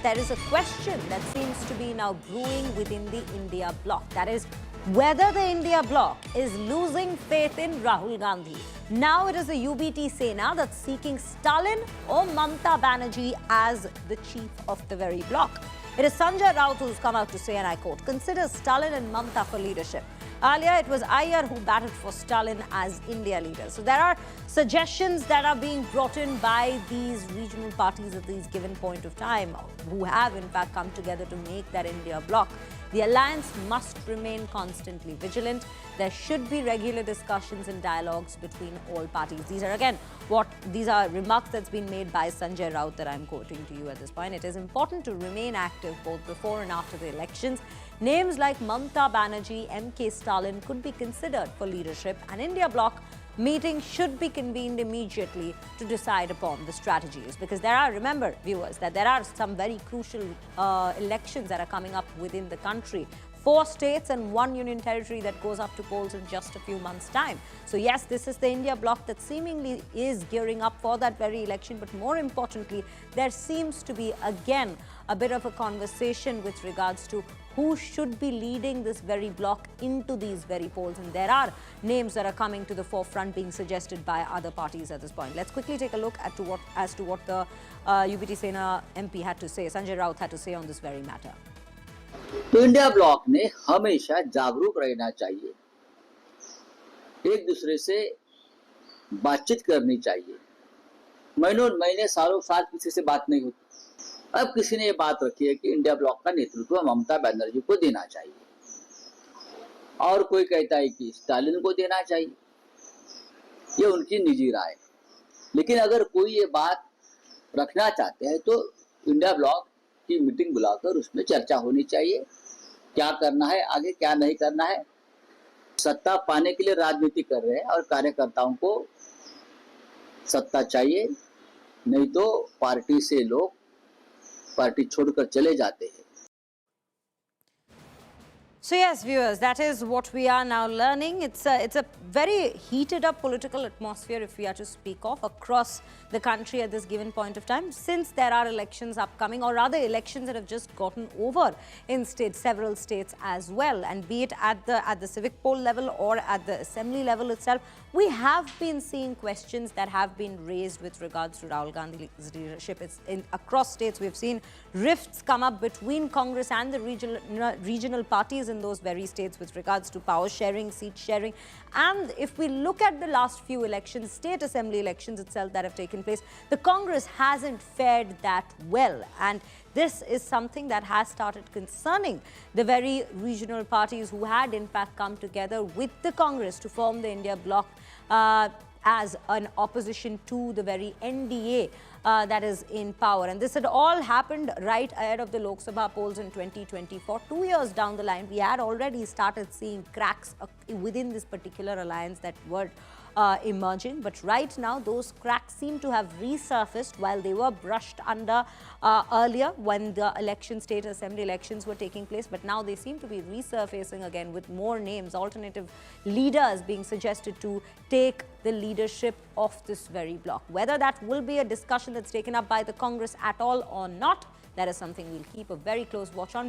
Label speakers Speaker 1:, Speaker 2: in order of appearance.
Speaker 1: there is a question that seems to be now brewing within the India bloc. That is, whether the India bloc is losing faith in Rahul Gandhi. Now it is the Shiv Sena that's seeking Stalin or Mamata Banerjee as the chief of the very bloc. It is Sanjay Raut who's come out to say, and I quote, "Consider Stalin and Mamata for leadership." Earlier, it was Iyer who batted for Stalin as India leader. So there are suggestions that are being brought in by these regional parties at this given point of time, who have in fact come together to make that India bloc. The alliance must remain constantly vigilant. There should be regular discussions and dialogues between all parties. These are remarks that's been made by Sanjay Raut that I'm quoting to you at this point. It is important to remain active both before and after the elections. Names like Mamata Banerjee, M.K. Stalin could be considered for leadership, and India bloc meeting should be convened immediately to decide upon the strategies, because there are, remember viewers, that there are some very crucial elections that are coming up within the country. 4 states and 1 union territory that goes up to polls in just a few months' time. So yes, this is the India bloc that seemingly is gearing up for that very election, but more importantly, there seems to be again a bit of a conversation with regards to who should be leading this very bloc into these very polls. And there are names that are coming to the forefront being suggested by other parties at this point. Let's quickly take a look at as to what the Shiv Sena MP had to say, Sanjay Raut had to say on this very matter.
Speaker 2: तो India block ने हमेशा जागरूक रहना चाहिए, एक दूसरे से बातचीत करनी चाहिए। महीनों महीने सालों साल किसी से बात नहीं होती। अब किसी ने ये बात रखी है कि इंडिया ब्लॉक का नेतृत्व ममता बनर्जी को देना चाहिए, और कोई कहता है कि स्टालिन को देना चाहिए। ये उनकी निजी राय है, लेकिन अगर कोई ये बात रखना चाहते हैं तो इंडिया ब्लॉक की मीटिंग बुलाकर उसमें चर्चा होनी चाहिए, क्या करना है आगे, क्या नहीं करना है। सत्ता पाने के लिए राजनीति कर रहे हैं और कार्यकर्ताओं को सत्ता चाहिए, नहीं तो पार्टी से लोग पार्टी छोड़कर चले जाते हैं।
Speaker 1: So yes, viewers, that is what we are now learning. It's a very heated up political atmosphere, if we are to speak of, across the country at this given point of time, since there are elections upcoming, or rather elections that have just gotten over in several states as well. And be it at the civic poll level or at the assembly level itself, we have been seeing questions that have been raised with regards to Rahul Gandhi's leadership. Across states, we've seen rifts come up between Congress and the regional parties in those very states with regards to power sharing, seat sharing. And if we look at the last few elections, state assembly elections itself that have taken place, the Congress hasn't fared that well. And this is something that has started concerning the very regional parties who had in fact come together with the Congress to form the India bloc as an opposition to the very NDA that is in power. And this had all happened right ahead of the Lok Sabha polls in 2024. 2 years down the line, we had already started seeing cracks within this particular alliance that were emerging. But right now, those cracks seem to have resurfaced while they were brushed under earlier when the state assembly elections were taking place. But now they seem to be resurfacing again with more names, alternative leaders being suggested to take the leadership of this very bloc. Whether that will be a discussion that's taken up by the Congress at all or not, that is something we'll keep a very close watch on.